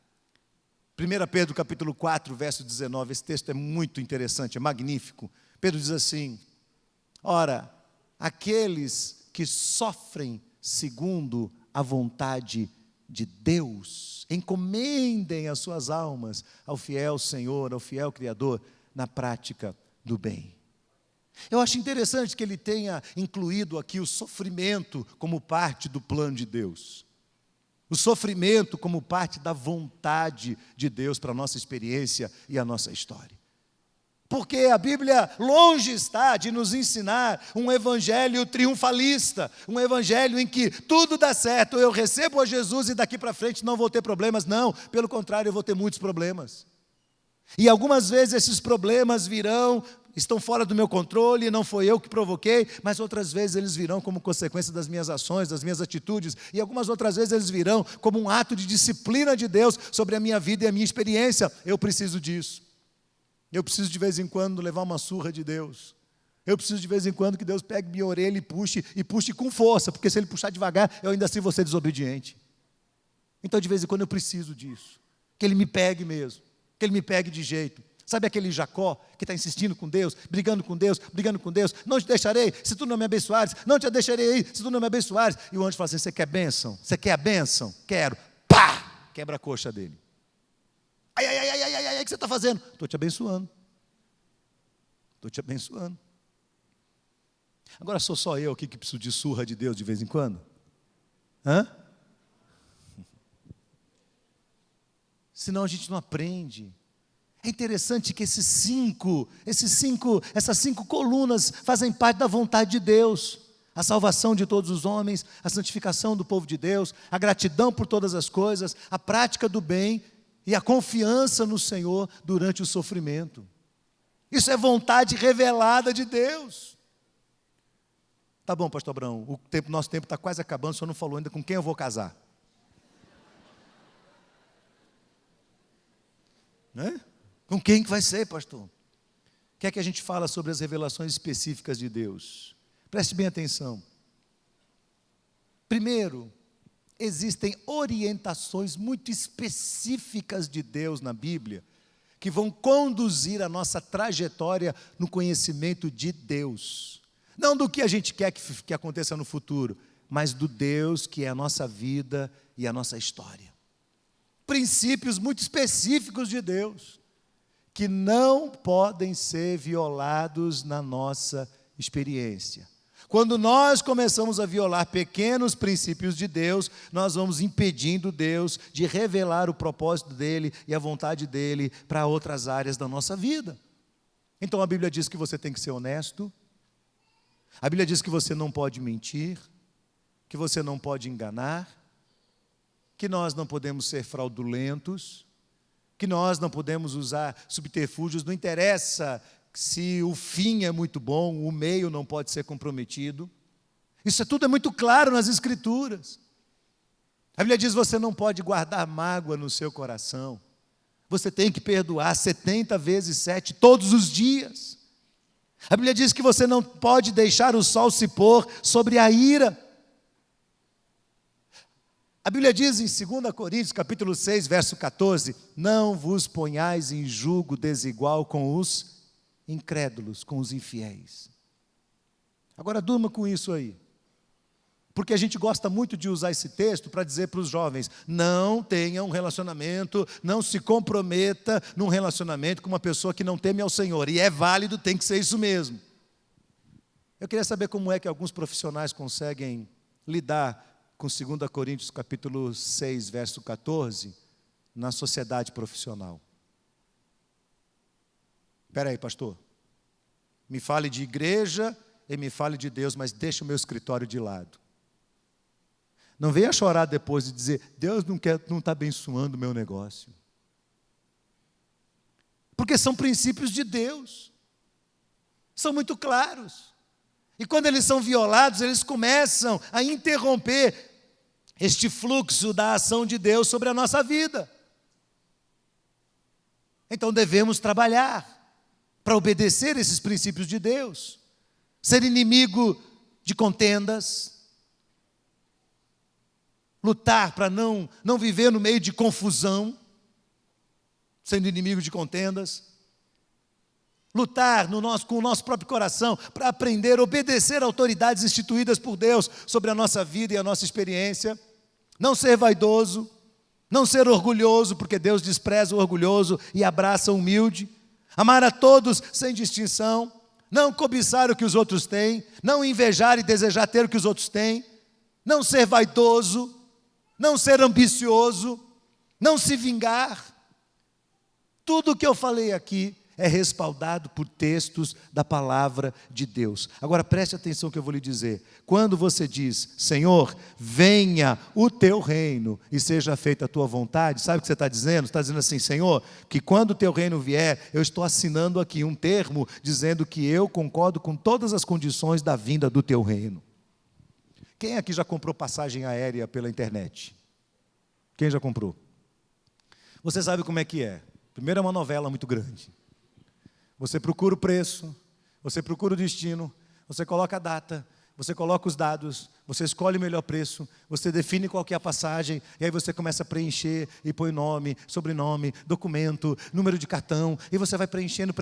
1 Pedro capítulo 4, verso 19, esse texto é muito interessante, é magnífico. Pedro diz assim, ora, aqueles que sofrem segundo a vontade de Deus, encomendem as suas almas ao fiel Senhor, ao fiel Criador, na prática do bem. Eu acho interessante que ele tenha incluído aqui o sofrimento como parte do plano de Deus. O sofrimento como parte da vontade de Deus para a nossa experiência e a nossa história. Porque a Bíblia longe está de nos ensinar um evangelho triunfalista, um evangelho em que tudo dá certo, eu recebo a Jesus e daqui para frente não vou ter problemas. Não, pelo contrário, eu vou ter muitos problemas. E algumas vezes esses problemas estão fora do meu controle, não foi eu que provoquei, mas outras vezes eles virão como consequência das minhas ações, das minhas atitudes, e algumas outras vezes eles virão como um ato de disciplina de Deus sobre a minha vida e a minha experiência. Eu preciso disso. Eu preciso de vez em quando levar uma surra de Deus. Eu preciso de vez em quando que Deus pegue minha orelha e puxe com força, porque se Ele puxar devagar, eu ainda assim vou ser desobediente. Então de vez em quando eu preciso disso, que Ele me pegue mesmo, que Ele me pegue de jeito. Sabe aquele Jacó que está insistindo com Deus, brigando com Deus, não te deixarei se tu não me abençoares, não te deixarei se tu não me abençoares. E o anjo fala assim, você quer bênção? Você quer a bênção? Quero. Pá! Quebra a coxa dele. Ai, o que você está fazendo? Estou te abençoando. Estou te abençoando. Agora sou só eu aqui que preciso de surra de Deus de vez em quando? Hã? Senão a gente não aprende. É interessante que essas cinco colunas fazem parte da vontade de Deus. A salvação de todos os homens, a santificação do povo de Deus, a gratidão por todas as coisas, a prática do bem e a confiança no Senhor durante o sofrimento. Isso é vontade revelada de Deus. Tá bom, pastor Abraão, nosso tempo está quase acabando, o senhor não falou ainda com quem eu vou casar. Né? Com quem que vai ser, pastor? Quer que a gente fala sobre as revelações específicas de Deus? Preste bem atenção. Primeiro, existem orientações muito específicas de Deus na Bíblia, que vão conduzir a nossa trajetória no conhecimento de Deus. Não do que a gente quer que aconteça no futuro, mas do Deus que é a nossa vida e a nossa história. Princípios muito específicos de Deus, que não podem ser violados na nossa experiência. Quando nós começamos a violar pequenos princípios de Deus, nós vamos impedindo Deus de revelar o propósito dEle e a vontade dEle para outras áreas da nossa vida. Então a Bíblia diz que você tem que ser honesto, A Bíblia diz que você não pode mentir, que você não pode enganar, que nós não podemos ser fraudulentos, que nós não podemos usar subterfúgios, não interessa se o fim é muito bom, o meio não pode ser comprometido. Isso tudo é muito claro nas Escrituras. A Bíblia diz que você não pode guardar mágoa no seu coração. Você tem que perdoar 70 vezes 7 todos os dias. A Bíblia diz que você não pode deixar o sol se pôr sobre a ira. A Bíblia diz em 2 Coríntios, capítulo 6, verso 14, não vos ponhais em julgo desigual com os incrédulos, com os infiéis. Agora durma com isso aí. Porque a gente gosta muito de usar esse texto para dizer para os jovens, não tenha um relacionamento, não se comprometa num relacionamento com uma pessoa que não teme ao Senhor. E é válido, tem que ser isso mesmo. Eu queria saber como é que alguns profissionais conseguem lidar com 2 Coríntios capítulo 6, verso 14, na sociedade profissional. Espera aí, pastor. Me fale de igreja e me fale de Deus, mas deixa o meu escritório de lado. Não venha chorar depois e dizer, Deus não está abençoando o meu negócio. Porque são princípios de Deus. São muito claros. E quando eles são violados, eles começam a interromper este fluxo da ação de Deus sobre a nossa vida. Então devemos trabalhar para obedecer esses princípios de Deus. Ser inimigo de contendas. Lutar para não viver no meio de confusão, sendo inimigo de contendas. Lutar com o nosso próprio coração para aprender a obedecer a autoridades instituídas por Deus sobre a nossa vida e a nossa experiência. Não ser vaidoso, não ser orgulhoso, porque Deus despreza o orgulhoso e abraça o humilde. Amar a todos sem distinção. Não cobiçar o que os outros têm. Não invejar e desejar ter o que os outros têm. Não ser vaidoso. Não ser ambicioso, não se vingar. Tudo o que eu falei aqui é respaldado por textos da palavra de Deus. Agora preste atenção no que eu vou lhe dizer. Quando você diz, Senhor, venha o teu reino e seja feita a tua vontade, sabe o que você está dizendo? Você está dizendo assim, Senhor, que quando o teu reino vier, eu estou assinando aqui um termo dizendo que eu concordo com todas as condições da vinda do teu reino. Quem aqui já comprou passagem aérea pela internet? Quem já comprou? Você sabe como é que é. Primeiro é uma novela muito grande. Você procura o preço, você procura o destino, você coloca a data, você coloca os dados, você escolhe o melhor preço, você define qual que é a passagem, e aí você começa a preencher e põe nome, sobrenome, documento, número de cartão, e você vai preenchendo,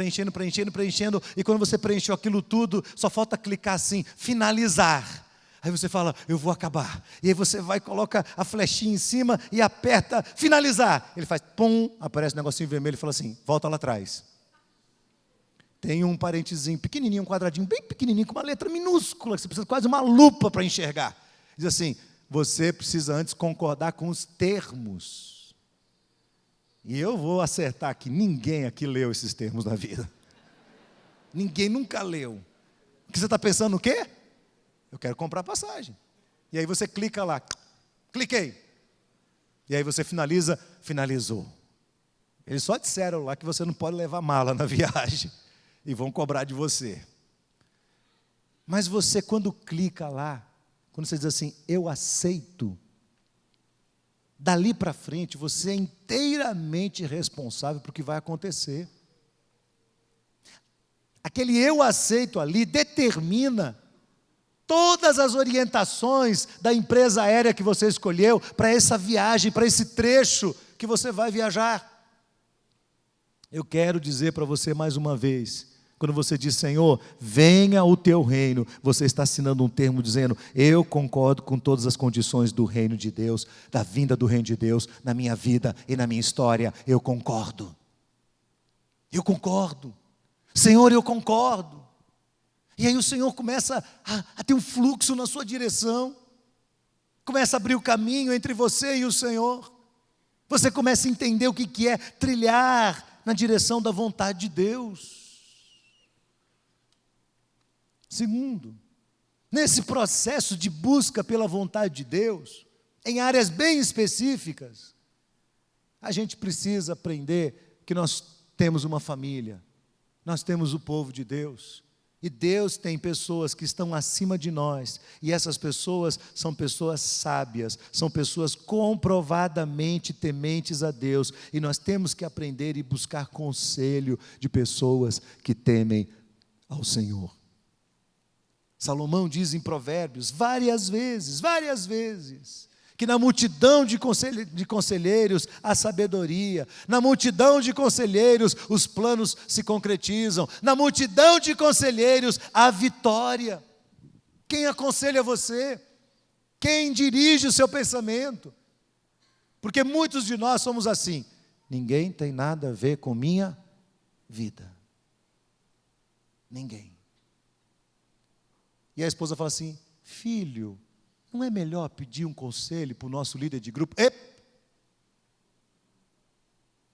e quando você preencheu aquilo tudo, só falta clicar assim, finalizar. Aí você fala, eu vou acabar. E aí você vai, coloca a flechinha em cima e aperta, finalizar. Ele faz, pum, aparece um negocinho vermelho e fala assim, volta lá atrás. Tem um parentezinho pequenininho, um quadradinho bem pequenininho, com uma letra minúscula, que você precisa quase uma lupa para enxergar. Diz assim, você precisa antes concordar com os termos. E eu vou acertar aqui, ninguém aqui leu esses termos na vida. Ninguém nunca leu. Porque você está pensando o quê? Eu quero comprar passagem. E aí você clica lá, cliquei. E aí você finaliza, finalizou. Eles só disseram lá que você não pode levar mala na viagem. E vão cobrar de você. Mas você, quando clica lá, quando você diz assim, eu aceito, dali para frente você é inteiramente responsável por o que vai acontecer. Aquele eu aceito ali determina todas as orientações da empresa aérea que você escolheu para essa viagem, para esse trecho que você vai viajar. Eu quero dizer para você mais uma vez, quando você diz, Senhor, venha o teu reino, você está assinando um termo dizendo, eu concordo com todas as condições do reino de Deus, da vinda do reino de Deus, na minha vida e na minha história, eu concordo. Eu concordo. Senhor, eu concordo. E aí o Senhor começa a ter um fluxo na sua direção, começa a abrir o caminho entre você e o Senhor, você começa a entender o que é trilhar na direção da vontade de Deus. Segundo, nesse processo de busca pela vontade de Deus, em áreas bem específicas, a gente precisa aprender que nós temos uma família, nós temos o povo de Deus, e Deus tem pessoas que estão acima de nós, e essas pessoas são pessoas sábias, são pessoas comprovadamente tementes a Deus, e nós temos que aprender e buscar conselho de pessoas que temem ao Senhor. Salomão diz em Provérbios várias vezes, que na multidão de conselheiros há sabedoria, na multidão de conselheiros os planos se concretizam, na multidão de conselheiros há vitória. Quem aconselha você? Quem dirige o seu pensamento? Porque muitos de nós somos assim: ninguém tem nada a ver com minha vida. Ninguém. E a esposa fala assim: filho, não é melhor pedir um conselho para o nosso líder de grupo?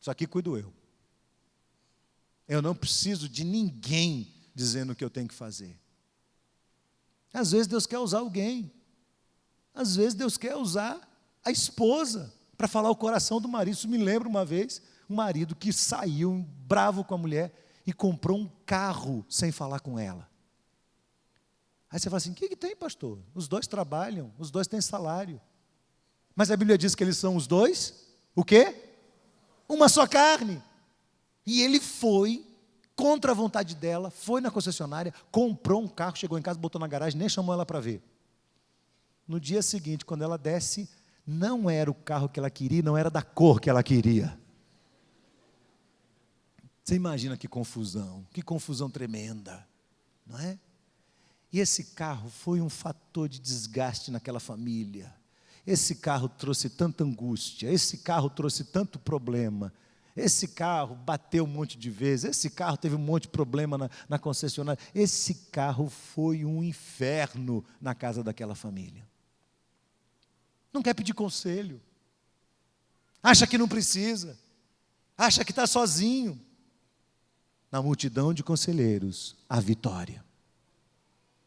Isso aqui cuido eu. Eu não preciso de ninguém dizendo o que eu tenho que fazer. Às vezes Deus quer usar alguém. Às vezes Deus quer usar a esposa para falar o coração do marido. Isso me lembra uma vez, um marido que saiu bravo com a mulher e comprou um carro sem falar com ela. Aí você fala assim: o que tem, pastor? Os dois trabalham, os dois têm salário. Mas a Bíblia diz que eles são os dois, o quê? Uma só carne. E ele foi, contra a vontade dela, foi na concessionária, comprou um carro, chegou em casa, botou na garagem, nem chamou ela para ver. No dia seguinte, quando ela desce, não era o carro que ela queria, não era da cor que ela queria. Você imagina que confusão tremenda, não é? E esse carro foi um fator de desgaste naquela família. Esse carro trouxe tanta angústia, esse carro trouxe tanto problema, esse carro bateu um monte de vezes, esse carro teve um monte de problema na concessionária, esse carro foi um inferno na casa daquela família. Não quer pedir conselho, acha que não precisa, acha que está sozinho. Na multidão de conselheiros, há vitória.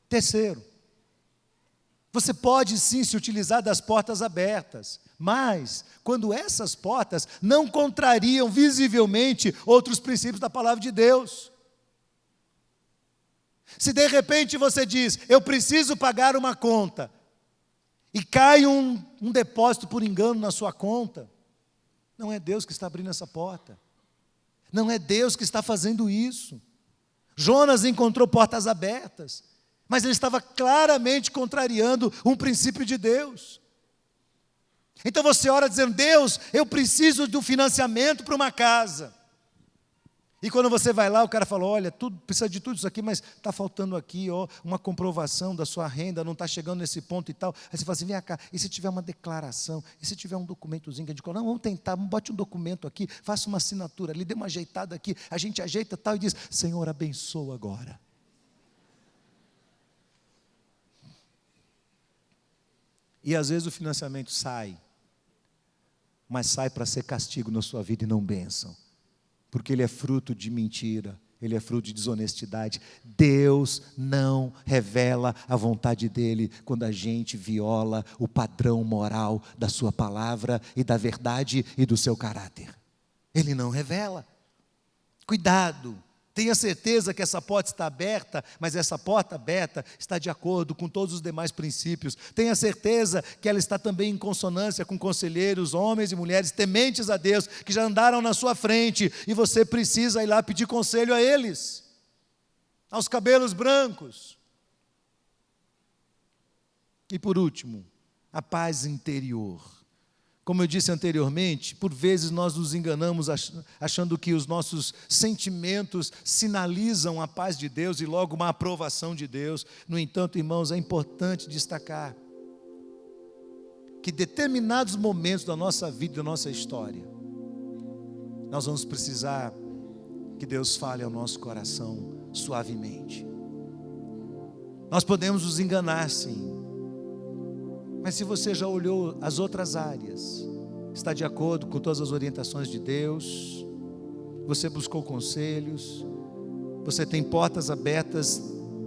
Terceiro, você pode sim se utilizar das portas abertas, mas quando essas portas não contrariam visivelmente outros princípios da palavra de Deus. Se de repente você diz: eu preciso pagar uma conta, e cai um depósito por engano na sua conta, não é Deus que está abrindo essa porta, não é Deus que está fazendo isso. Jonas encontrou portas abertas, mas ele estava claramente contrariando um princípio de Deus. Então você ora dizendo: Deus, eu preciso do financiamento para uma casa. E quando você vai lá, o cara fala: olha, precisa de tudo isso aqui, mas está faltando aqui, uma comprovação da sua renda, não está chegando nesse ponto e tal. Aí você fala assim: vem cá, e se tiver uma declaração, e se tiver um documentozinho que a gente coloca? Não, vamos tentar, bote um documento aqui, faça uma assinatura ali, dê uma ajeitada aqui, a gente ajeita tal e diz: Senhor, abençoa agora. E às vezes o financiamento sai, mas sai para ser castigo na sua vida e não bênção, porque ele é fruto de mentira, ele é fruto de desonestidade. Deus não revela a vontade dele quando a gente viola o padrão moral da sua palavra e da verdade e do seu caráter. Ele não revela. Cuidado. Tenha certeza que essa porta está aberta, mas essa porta aberta está de acordo com todos os demais princípios. Tenha certeza que ela está também em consonância com conselheiros, homens e mulheres tementes a Deus, que já andaram na sua frente, e você precisa ir lá pedir conselho a eles, aos cabelos brancos. E por último, a paz interior. Como eu disse anteriormente, por vezes nós nos enganamos achando que os nossos sentimentos sinalizam a paz de Deus e logo uma aprovação de Deus. No entanto, irmãos, é importante destacar que determinados momentos da nossa vida e da nossa história, nós vamos precisar que Deus fale ao nosso coração suavemente. Nós podemos nos enganar, sim. Mas se você já olhou as outras áreas, está de acordo com todas as orientações de Deus, você buscou conselhos, você tem portas abertas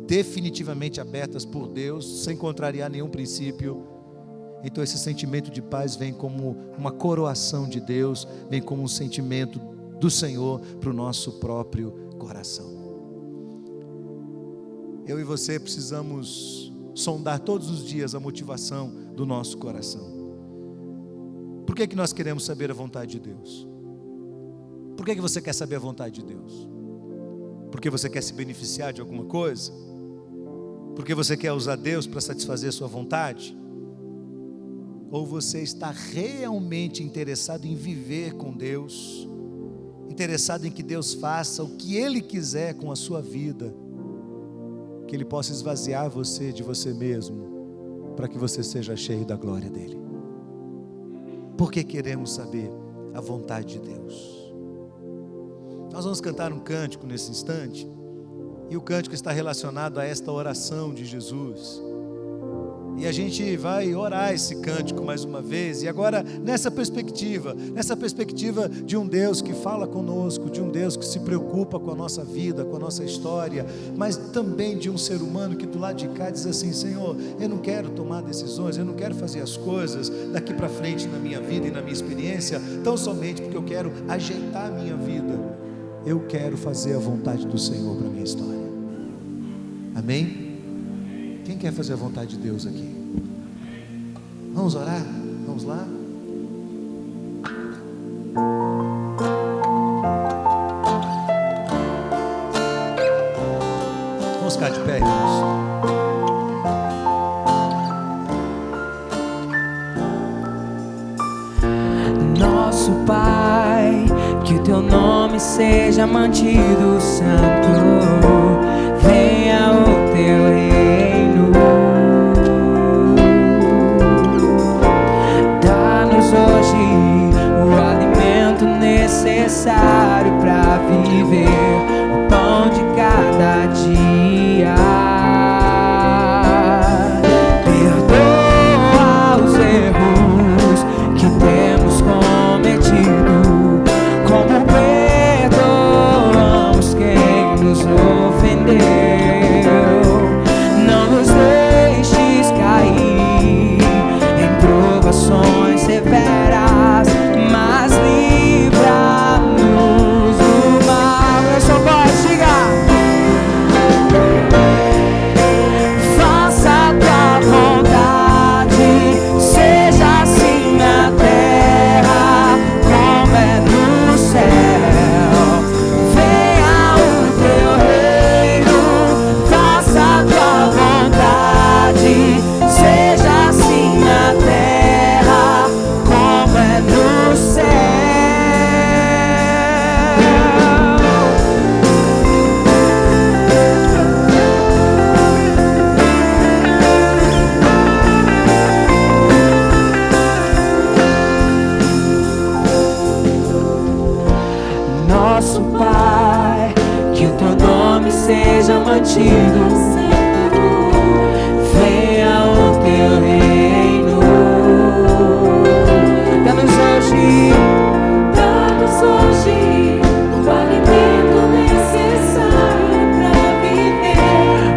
definitivamente abertas por Deus, sem contrariar nenhum princípio, então esse sentimento de paz vem como uma coroação de Deus, vem como um sentimento do Senhor para o nosso próprio coração. Eu e você precisamos sondar todos os dias a motivação do nosso coração. Por que nós queremos saber a vontade de Deus? Por que você quer saber a vontade de Deus? Porque você quer se beneficiar de alguma coisa? Porque você quer usar Deus para satisfazer a sua vontade? Ou você está realmente interessado em viver com Deus, interessado em que Deus faça o que Ele quiser com a sua vida, que Ele possa esvaziar você de você mesmo, para que você seja cheio da glória dEle? Por que queremos saber a vontade de Deus? Nós vamos cantar um cântico nesse instante, e o cântico está relacionado a esta oração de Jesus. E a gente vai orar esse cântico mais uma vez, e agora nessa perspectiva de um Deus que fala conosco, de um Deus que se preocupa com a nossa vida, com a nossa história, mas também de um ser humano que do lado de cá diz assim: Senhor, eu não quero tomar decisões, eu não quero fazer as coisas daqui para frente na minha vida e na minha experiência, tão somente porque eu quero ajeitar a minha vida, eu quero fazer a vontade do Senhor para a minha história. Amém? Quem quer fazer a vontade de Deus aqui? Vamos orar? Vamos lá? Vamos ficar de pé, irmãos. Nosso Pai, que o teu nome seja mantido santo, venha o teu reino, dá-nos hoje o alimento necessário para viver, o pão de cada dia. Perdoa os erros que temos cometido, como perdoamos quem nos ofendeu. Não nos deixes cair em provações severas, mas livra-nos do mal. Eu só posso chegar. Faça a tua vontade, seja assim na terra como é no céu. Venha o teu reino, faça a tua vontade, seja assim na terra como é no céu. Nosso Pai, que o teu nome seja mantido, venha o teu reino, dá-nos hoje o alimento necessário para viver,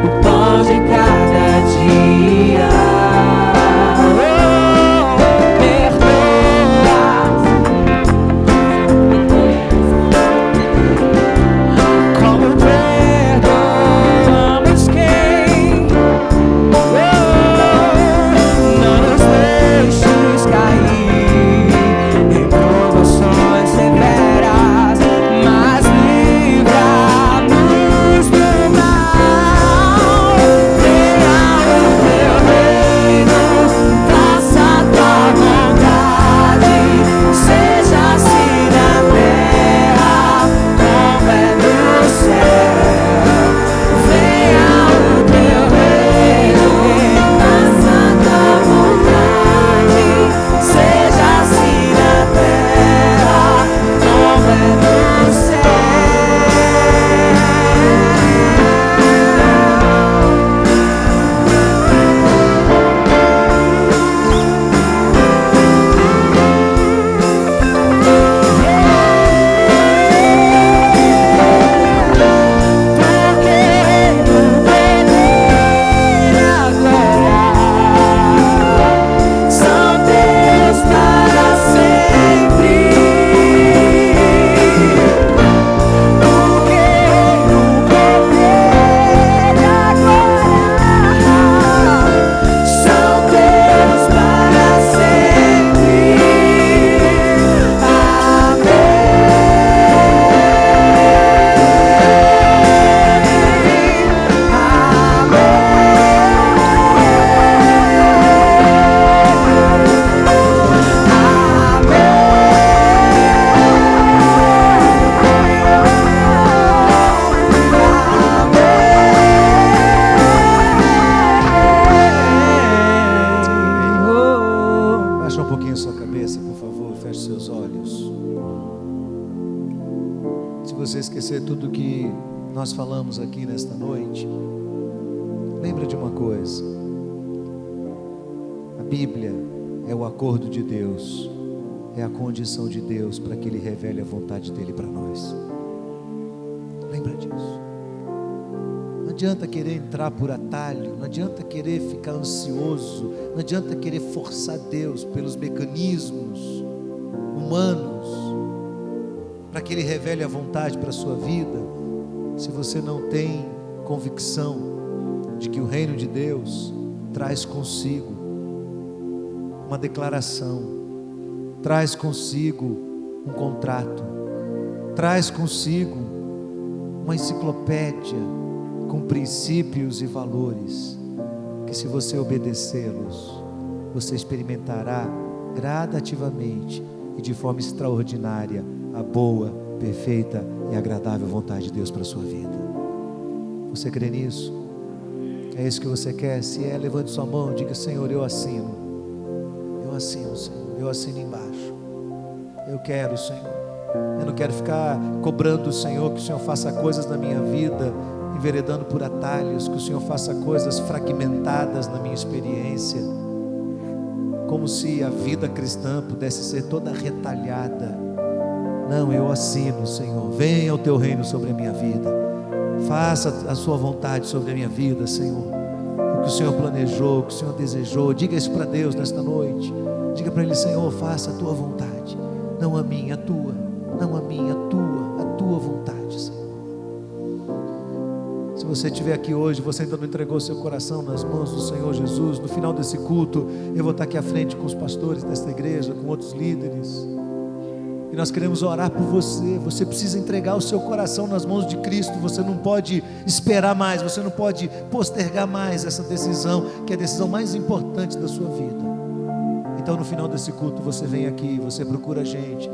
o pão de cada dia. Como perdoamos quem esquecer tudo que nós falamos aqui nesta noite, lembra de uma coisa: a Bíblia é o acordo de Deus, é a condição de Deus para que Ele revele a vontade dEle para nós. Lembra disso. Não adianta querer entrar por atalho, não adianta querer ficar ansioso, não adianta querer forçar Deus pelos mecanismos humanos para que Ele revele a vontade para a sua vida, se você não tem convicção de que o reino de Deus traz consigo uma declaração, traz consigo um contrato, traz consigo uma enciclopédia com princípios e valores, que se você obedecê-los, você experimentará gradativamente e de forma extraordinária a boa, perfeita e agradável vontade de Deus para a sua vida. Você crê nisso? É isso que você quer? Se é, levante sua mão, diga: Senhor, eu assino, Senhor, eu assino embaixo. Eu quero, Senhor. Eu não quero ficar cobrando do Senhor que o Senhor faça coisas na minha vida, enveredando por atalhos, que o Senhor faça coisas fragmentadas na minha experiência, como se a vida cristã pudesse ser toda retalhada. Não, eu assino, Senhor. Venha o teu reino sobre a minha vida, faça a sua vontade sobre a minha vida, Senhor. O que o Senhor planejou, o que o Senhor desejou, diga isso para Deus nesta noite. Diga para Ele: Senhor, faça a tua vontade, não a minha, a tua, não a minha, a tua vontade, Senhor. Se você estiver aqui hoje, você ainda não entregou seu coração nas mãos do Senhor Jesus, no final desse culto, eu vou estar aqui à frente com os pastores desta igreja, com outros líderes, e nós queremos orar por você. Você precisa entregar o seu coração nas mãos de Cristo. Você não pode esperar mais, você não pode postergar mais essa decisão, que é a decisão mais importante da sua vida. Então no final desse culto você vem aqui, você procura a gente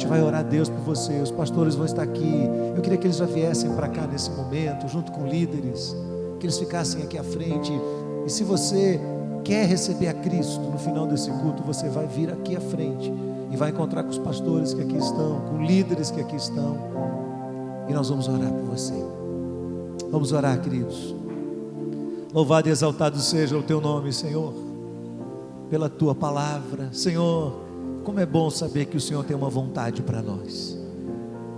vai orar a Deus por você, os pastores vão estar aqui. Eu queria que eles já viessem para cá nesse momento, junto com líderes, que eles ficassem aqui à frente. E se você quer receber a Cristo no final desse culto, você vai vir aqui à frente e vai encontrar com os pastores que aqui estão, com líderes que aqui estão, e nós vamos orar por você. Vamos orar, queridos. Louvado e exaltado seja o teu nome, Senhor, pela tua palavra. Senhor, como é bom saber que o Senhor tem uma vontade para nós.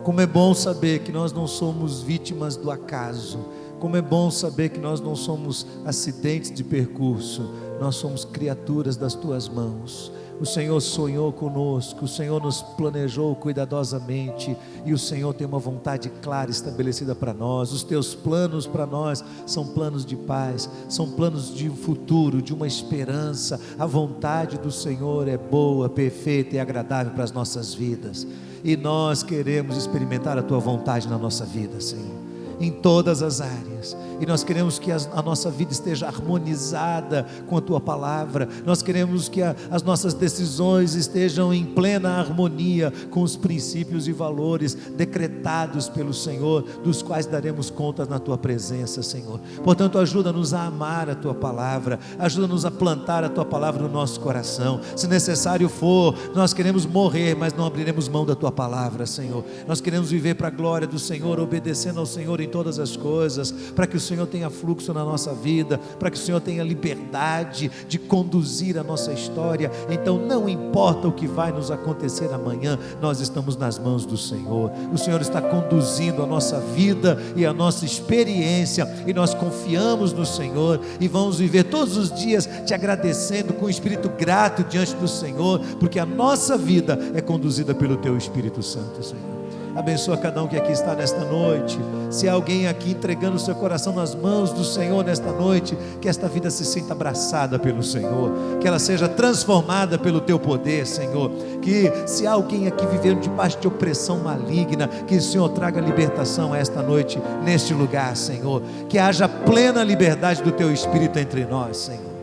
Como é bom saber que nós não somos vítimas do acaso. Como é bom saber que nós não somos acidentes de percurso. Nós somos criaturas das tuas mãos. O Senhor sonhou conosco, o Senhor nos planejou cuidadosamente, e o Senhor tem uma vontade clara estabelecida para nós. Os teus planos para nós são planos de paz, são planos de um futuro, de uma esperança. A vontade do Senhor é boa, perfeita e agradável para as nossas vidas, e nós queremos experimentar a tua vontade na nossa vida, Senhor, em todas as áreas. E nós queremos que a nossa vida esteja harmonizada com a tua palavra. Nós queremos que as nossas decisões estejam em plena harmonia com os princípios e valores decretados pelo Senhor, dos quais daremos contas na tua presença, Senhor. Portanto, ajuda-nos a amar a tua palavra, ajuda-nos a plantar a tua palavra no nosso coração. Se necessário for, nós queremos morrer, mas não abriremos mão da tua palavra, Senhor. Nós queremos viver para a glória do Senhor, obedecendo ao Senhor em todas as coisas, para que o Senhor tenha fluxo na nossa vida, para que o Senhor tenha liberdade de conduzir a nossa história. Então não importa o que vai nos acontecer amanhã, nós estamos nas mãos do Senhor. O Senhor está conduzindo a nossa vida e a nossa experiência, e nós confiamos no Senhor, e vamos viver todos os dias te agradecendo com um espírito grato diante do Senhor, porque a nossa vida é conduzida pelo teu Espírito Santo, Senhor. Abençoa cada um que aqui está nesta noite. Se há alguém aqui entregando o seu coração nas mãos do Senhor nesta noite, que esta vida se sinta abraçada pelo Senhor, que ela seja transformada pelo teu poder, Senhor. Que se há alguém aqui vivendo debaixo de opressão maligna, que o Senhor traga libertação esta noite neste lugar, Senhor. Que haja plena liberdade do teu Espírito entre nós, Senhor.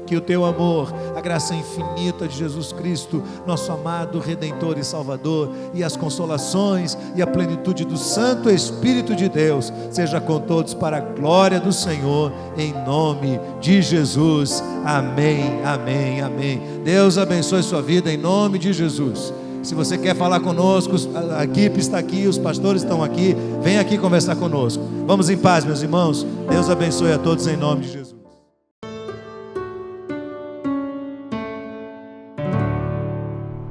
Que o teu amor, a graça infinita de Jesus Cristo, nosso amado Redentor e Salvador, e as consolações e a plenitude do Santo Espírito de Deus seja com todos para a glória do Senhor, em nome de Jesus. Amém, amém, amém. Deus abençoe sua vida em nome de Jesus. Se você quer falar conosco, a equipe está aqui, os pastores estão aqui. Vem aqui conversar conosco. Vamos em paz, meus irmãos. Deus abençoe a todos em nome de Jesus.